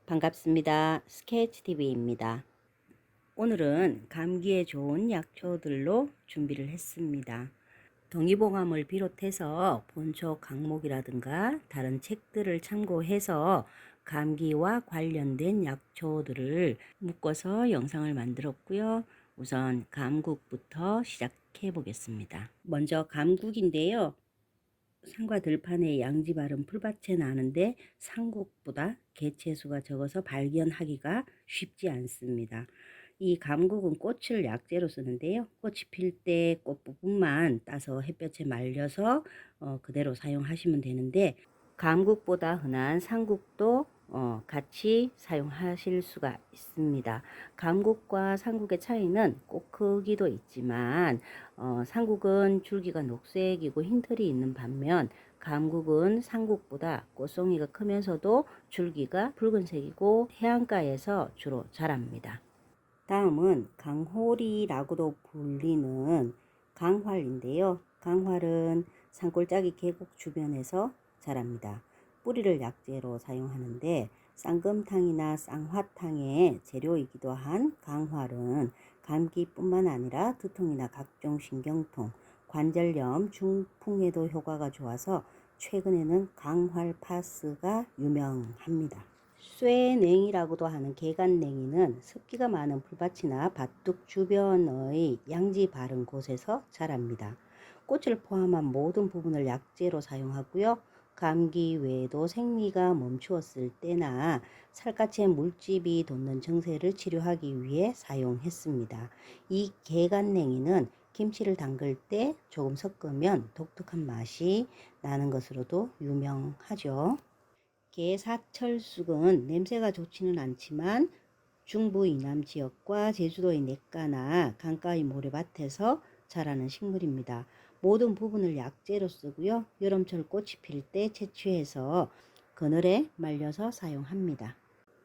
반갑습니다. 스케치TV입니다. 오늘은 감기에 좋은 약초들로 준비를 했습니다. 동의보감을 비롯해서 본초 강목이라든가 다른 책들을 참고해서 감기와 관련된 약초들을 묶어서 영상을 만들었고요. 우선 감국부터 시작해 보겠습니다. 먼저 감국인데요. 산과 들판에 양지 바른 풀밭에 나는데 산국보다 개체수가 적어서 발견하기가 쉽지 않습니다. 이 감국은 꽃을 약재로 쓰는데요. 꽃이 필 때 꽃부분만 따서 햇볕에 말려서 그대로 사용하시면 되는데, 감국보다 흔한 산국도 같이 사용하실 수가 있습니다. 감국과 산국의 차이는 꽃 크기도 있지만 산국은 줄기가 녹색이고 흰털이 있는 반면 감국은 산국보다 꽃송이가 크면서도 줄기가 붉은색이고 해안가에서 주로 자랍니다. 다음은 강홀이라고도 불리는 강활인데요. 강활은 산골짜기 계곡 주변에서 자랍니다. 뿌리를 약재로 사용하는데 쌍금탕이나 쌍화탕의 재료이기도 한 강활은 감기뿐만 아니라 두통이나 각종 신경통, 관절염, 중풍에도 효과가 좋아서 최근에는 강활파스가 유명합니다. 쇠냉이라고도 하는 개간냉이는 습기가 많은 풀밭이나 밭둑 주변의 양지 바른 곳에서 자랍니다. 꽃을 포함한 모든 부분을 약재로 사용하고요. 감기 외에도 생리가 멈추었을 때나 살갗에 물집이 돋는 증세를 치료하기 위해 사용했습니다. 이 개간냉이는 김치를 담글 때 조금 섞으면 독특한 맛이 나는 것으로도 유명하죠. 개사철쑥은 냄새가 좋지는 않지만 중부 이남 지역과 제주도의 냇가나 강가의 모래밭에서 자라는 식물입니다. 모든 부분을 약재로 쓰고요. 여름철 꽃이 필 때 채취해서 그늘에 말려서 사용합니다.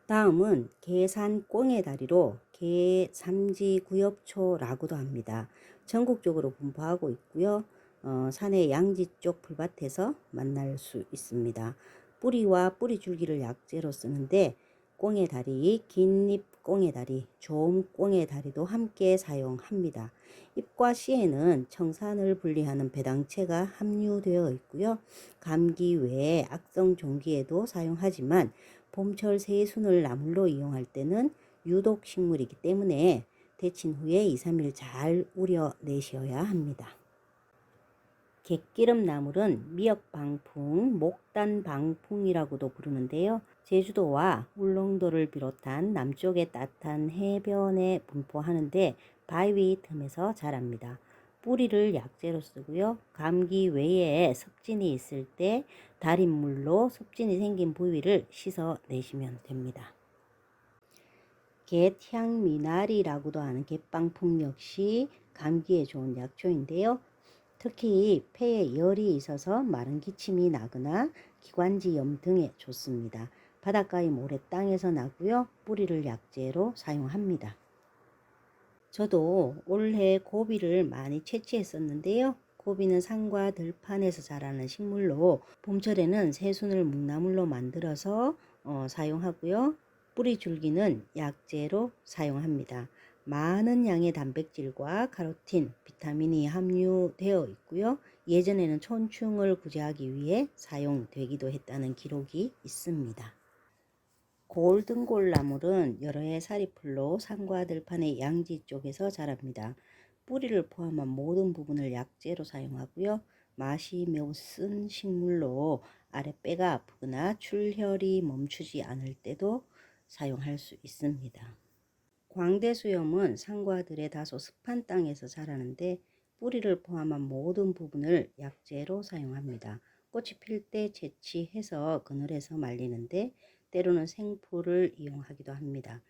다음은 계산 꽁의 다리로 개삼지구엽초라고도 합니다. 전국적으로 분포하고 있고요. 산의 양지 쪽 풀밭에서 만날 수 있습니다. 뿌리와 뿌리 줄기를 약재로 쓰는데 꽁의 다리, 긴잎 꽁의 다리, 조음 꽁의 다리도 함께 사용합니다. 잎과 씨에는 청산을 분리하는 배당체가 함유되어 있고요. 감기 외에 악성 종기에도 사용하지만 봄철 새순을 나물로 이용할 때는 유독 식물이기 때문에 데친 후에 2-3일 잘 우려내셔야 합니다. 갯기름나물은 미역방풍, 목단방풍이라고도 부르는데요. 제주도와 울릉도를 비롯한 남쪽의 따뜻한 해변에 분포하는데 바위 틈에서 자랍니다. 뿌리를 약재로 쓰고요. 감기 외에 습진이 있을 때 달인물로 습진이 생긴 부위를 씻어내시면 됩니다. 갯향미나리라고도 하는 갯방풍 역시 감기에 좋은 약초인데요. 특히 폐에 열이 있어서 마른 기침이 나거나 기관지염 등에 좋습니다. 바닷가의 모래땅에서 나고요. 뿌리를 약재로 사용합니다. 저도 올해 고비를 많이 채취했었는데요. 고비는 산과 들판에서 자라는 식물로 봄철에는 새순을 묵나물로 만들어서 사용하고요. 뿌리 줄기는 약재로 사용합니다. 많은 양의 단백질과 카로틴, 비타민이 함유되어 있고요. 예전에는 촌충을 구제하기 위해 사용되기도 했다는 기록이 있습니다. 골든골나물은 여러 해 사리풀로 산과 들판의 양지 쪽에서 자랍니다. 뿌리를 포함한 모든 부분을 약재로 사용하고요. 맛이 매우 쓴 식물로 아랫배가 아프거나 출혈이 멈추지 않을 때도 사용할 수 있습니다. 광대수염은 산과 들의 다소 습한 땅에서 자라는데 뿌리를 포함한 모든 부분을 약재로 사용합니다. 꽃이 필 때 채취해서 그늘에서 말리는데 때로는 생풀을 이용하기도 합니다.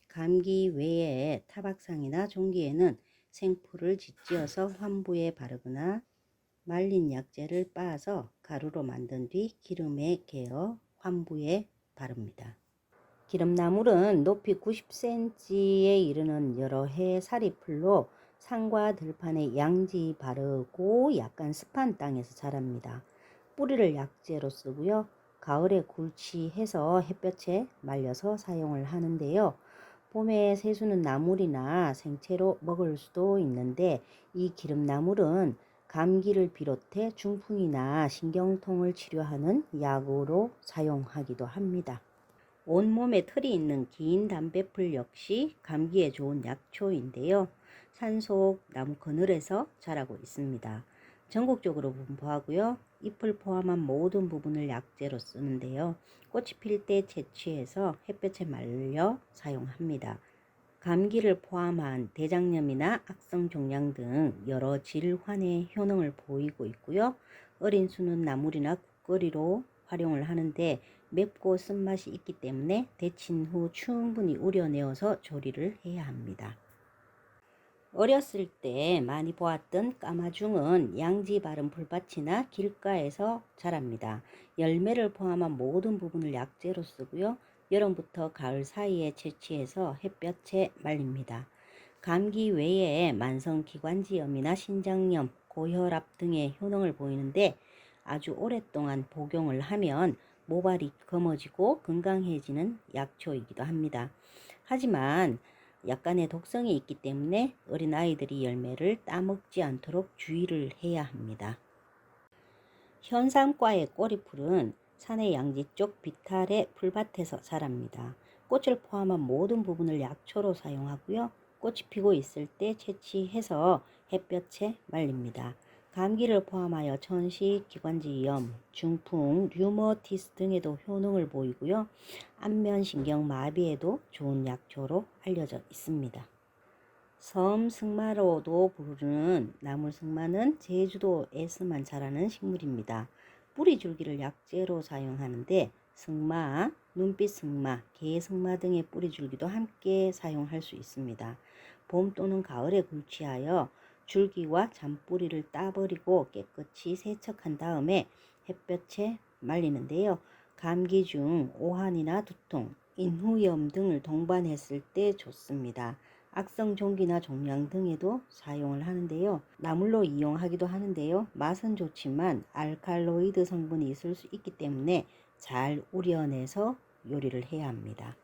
감기 외에 타박상이나 종기에는 생풀을 짓지어서 환부에 바르거나 말린 약재를 빻아서 가루로 만든 뒤 기름에 개어 환부에 바릅니다. 기름나물은 높이 90cm에 이르는 여러 해 사리풀로 산과 들판에 양지 바르고 약간 습한 땅에서 자랍니다. 뿌리를 약재로 쓰고요. 가을에 굴치해서 햇볕에 말려서 사용을 하는데요. 봄에 새수는 나물이나 생채로 먹을 수도 있는데 이 기름나물은 감기를 비롯해 중풍이나 신경통을 치료하는 약으로 사용하기도 합니다. 온몸에 털이 있는 긴 담배풀 역시 감기에 좋은 약초인데요. 산속 나무 그늘에서 자라고 있습니다. 전국적으로 분포하고요. 잎을 포함한 모든 부분을 약재로 쓰는데요. 꽃이 필 때 채취해서 햇볕에 말려 사용합니다. 감기를 포함한 대장염이나 악성 종양 등 여러 질환의 효능을 보이고 있고요. 어린 수는 나물이나 국거리로 활용을 하는데 맵고 쓴맛이 있기 때문에 데친 후 충분히 우려내어서 조리를 해야 합니다. 어렸을 때 많이 보았던 까마중은 양지 바른 풀밭이나 길가에서 자랍니다. 열매를 포함한 모든 부분을 약재로 쓰고요. 여름부터 가을 사이에 채취해서 햇볕에 말립니다. 감기 외에 만성기관지염이나 신장염, 고혈압 등의 효능을 보이는데 아주 오랫동안 복용을 하면 모발이 검어지고 건강해지는 약초이기도 합니다. 하지만 약간의 독성이 있기 때문에 어린아이들이 열매를 따먹지 않도록 주의를 해야 합니다. 현삼과의 꼬리풀은 산의 양지 쪽 비탈의 풀밭에서 자랍니다. 꽃을 포함한 모든 부분을 약초로 사용하고요. 꽃이 피고 있을 때 채취해서 햇볕에 말립니다. 감기를 포함하여 천식, 기관지염, 중풍, 류머티스 등에도 효능을 보이고요. 안면신경 마비에도 좋은 약초로 알려져 있습니다. 섬승마로도 부르는 나물승마는 제주도에서만 자라는 식물입니다. 뿌리줄기를 약재로 사용하는데 승마, 눈빛승마, 개승마 등의 뿌리줄기도 함께 사용할 수 있습니다. 봄 또는 가을에 굴치하여 줄기와 잔뿌리를 따버리고 깨끗이 세척한 다음에 햇볕에 말리는데요. 감기 중 오한이나 두통, 인후염 등을 동반했을 때 좋습니다. 악성 종기나 종양 등에도 사용을 하는데요. 나물로 이용하기도 하는데요. 맛은 좋지만 알칼로이드 성분이 있을 수 있기 때문에 잘 우려내서 요리를 해야 합니다.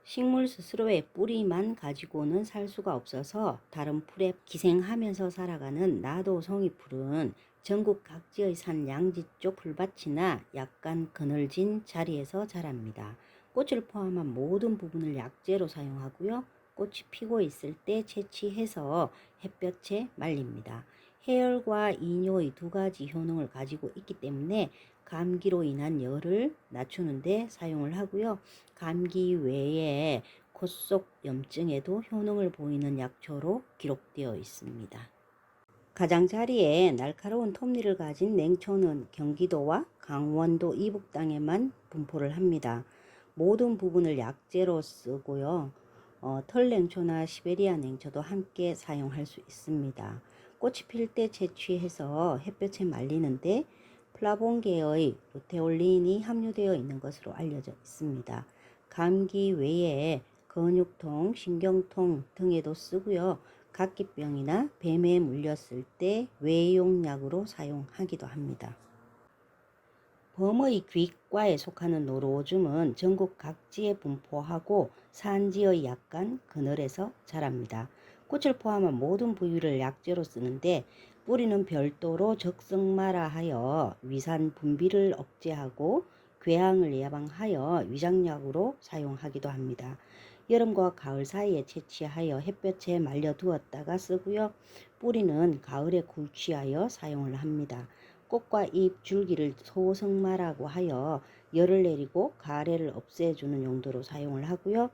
식물 스스로의 뿌리만 가지고는 살 수가 없어서 다른 풀에 기생하면서 살아가는 나도송이풀은 전국 각지의 산 양지 쪽 풀밭이나 약간 그늘진 자리에서 자랍니다. 꽃을 포함한 모든 부분을 약재로 사용하고요. 꽃이 피고 있을 때 채취해서 햇볕에 말립니다. 해열과 이뇨의 두 가지 효능을 가지고 있기 때문에 감기로 인한 열을 낮추는 데 사용을 하고요. 감기 외에 콧 속 염증에도 효능을 보이는 약초로 기록되어 있습니다. 가장자리에 날카로운 톱니를 가진 냉초는 경기도와 강원도 이북 땅에만 분포를 합니다. 모든 부분을 약재로 쓰고요. 털냉초나 시베리아 냉초도 함께 사용할 수 있습니다. 꽃이 필 때 채취해서 햇볕에 말리는데 플라본계의 루테올린이 함유되어 있는 것으로 알려져 있습니다. 감기 외에 근육통, 신경통 등에도 쓰고요. 각기병이나 뱀에 물렸을 때 외용약으로 사용하기도 합니다. 범의 귀과에 속하는 노루오줌은 전국 각지에 분포하고 산지의 약간 그늘에서 자랍니다. 꽃을 포함한 모든 부위를 약재로 쓰는데 뿌리는 별도로 적성마라 하여 위산 분비를 억제하고 궤양을 예방하여 위장약으로 사용하기도 합니다. 여름과 가을 사이에 채취하여 햇볕에 말려 두었다가 쓰고요. 뿌리는 가을에 굴취하여 사용을 합니다. 꽃과 잎, 줄기를 소승마라고 하여 열을 내리고 가래를 없애주는 용도로 사용을 하고요.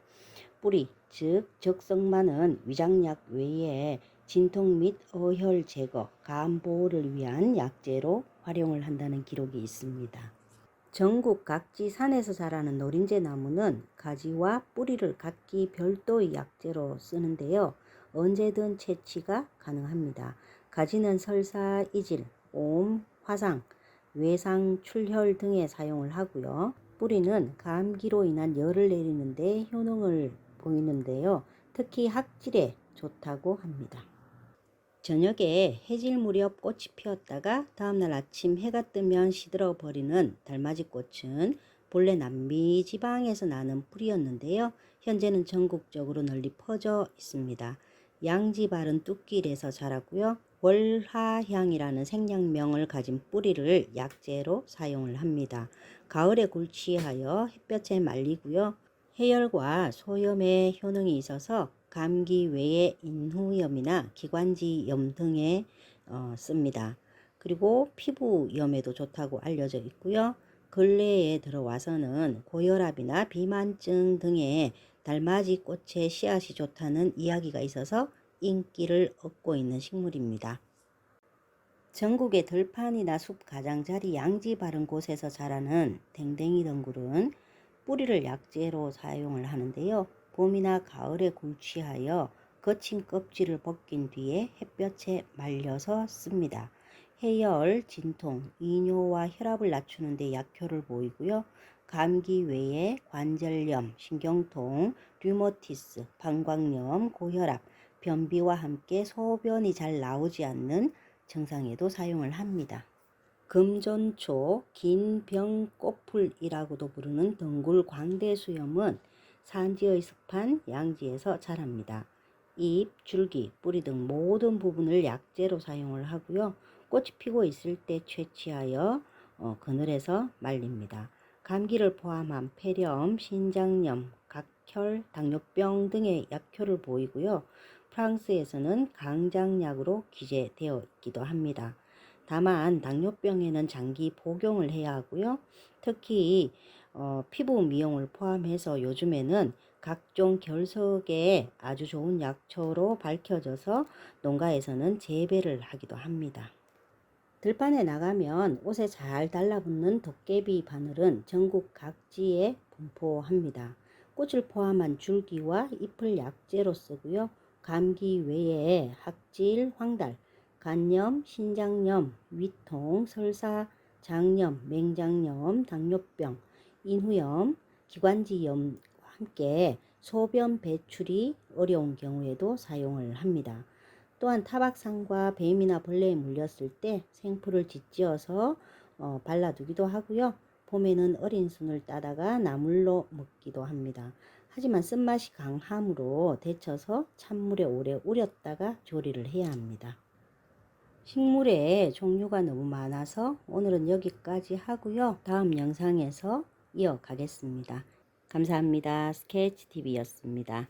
뿌리, 즉 적성마는 위장약 외에 진통 및 어혈 제거, 간 보호를 위한 약재로 활용을 한다는 기록이 있습니다. 전국 각지 산에서 자라는 노린재 나무는 가지와 뿌리를 각기 별도의 약재로 쓰는데요. 언제든 채취가 가능합니다. 가지는 설사, 이질, 옴, 화상, 외상, 출혈 등에 사용을 하고요. 뿌리는 감기로 인한 열을 내리는 데 효능을 보이는데요. 특히 학질에 좋다고 합니다. 저녁에 해질 무렵 꽃이 피었다가 다음날 아침 해가 뜨면 시들어 버리는 달맞이꽃은 본래 남미 지방에서 나는 뿌리였는데요. 현재는 전국적으로 널리 퍼져 있습니다. 양지 바른 뚝길에서 자라고요. 월화향이라는 생략명을 가진 뿌리를 약재로 사용을 합니다. 가을에 굴치하여 햇볕에 말리고요. 해열과 소염에 효능이 있어서 감기 외에 인후염이나 기관지염 등에 씁니다. 그리고 피부염에도 좋다고 알려져 있고요. 근래에 들어와서는 고혈압이나 비만증 등의 달맞이 꽃의 씨앗이 좋다는 이야기가 있어서 인기를 얻고 있는 식물입니다. 전국의 들판이나 숲 가장자리 양지 바른 곳에서 자라는 댕댕이 덩굴은 뿌리를 약재로 사용을 하는데요. 봄이나 가을에 굴치하여 거친 껍질을 벗긴 뒤에 햇볕에 말려서 씁니다. 해열, 진통, 이뇨와 혈압을 낮추는 데 약효를 보이고요. 감기 외에 관절염, 신경통, 류머티스, 방광염, 고혈압, 변비와 함께 소변이 잘 나오지 않는 증상에도 사용을 합니다. 금전초, 긴병꽃풀이라고도 부르는 덩굴 광대수염은 산지의 습한 양지에서 자랍니다. 잎, 줄기, 뿌리 등 모든 부분을 약재로 사용을 하고요. 꽃이 피고 있을 때 채취하여 그늘에서 말립니다. 감기를 포함한 폐렴, 신장염, 각혈, 당뇨병 등의 약효를 보이고요. 프랑스에서는 강장약으로 기재되어 있기도 합니다. 다만 당뇨병에는 장기 복용을 해야 하고요. 특히 피부 미용을 포함해서 요즘에는 각종 결석에 아주 좋은 약초로 밝혀져서 농가에서는 재배를 하기도 합니다. 들판에 나가면 옷에 잘 달라붙는 도깨비 바늘은 전국 각지에 분포합니다. 꽃을 포함한 줄기와 잎을 약재로 쓰고요. 감기 외에 학질, 황달, 간염, 신장염, 위통, 설사, 장염, 맹장염, 당뇨병, 인후염, 기관지염과 함께 소변 배출이 어려운 경우에도 사용을 합니다. 또한 타박상과 뱀이나 벌레에 물렸을 때 생풀을 짓지어서 발라두기도 하고요. 봄에는 어린 순을 따다가 나물로 먹기도 합니다. 하지만 쓴맛이 강하므로 데쳐서 찬물에 오래 우렸다가 조리를 해야 합니다. 식물의 종류가 너무 많아서 오늘은 여기까지 하고요. 다음 영상에서 이어가겠습니다. 감사합니다. 스케치TV였습니다.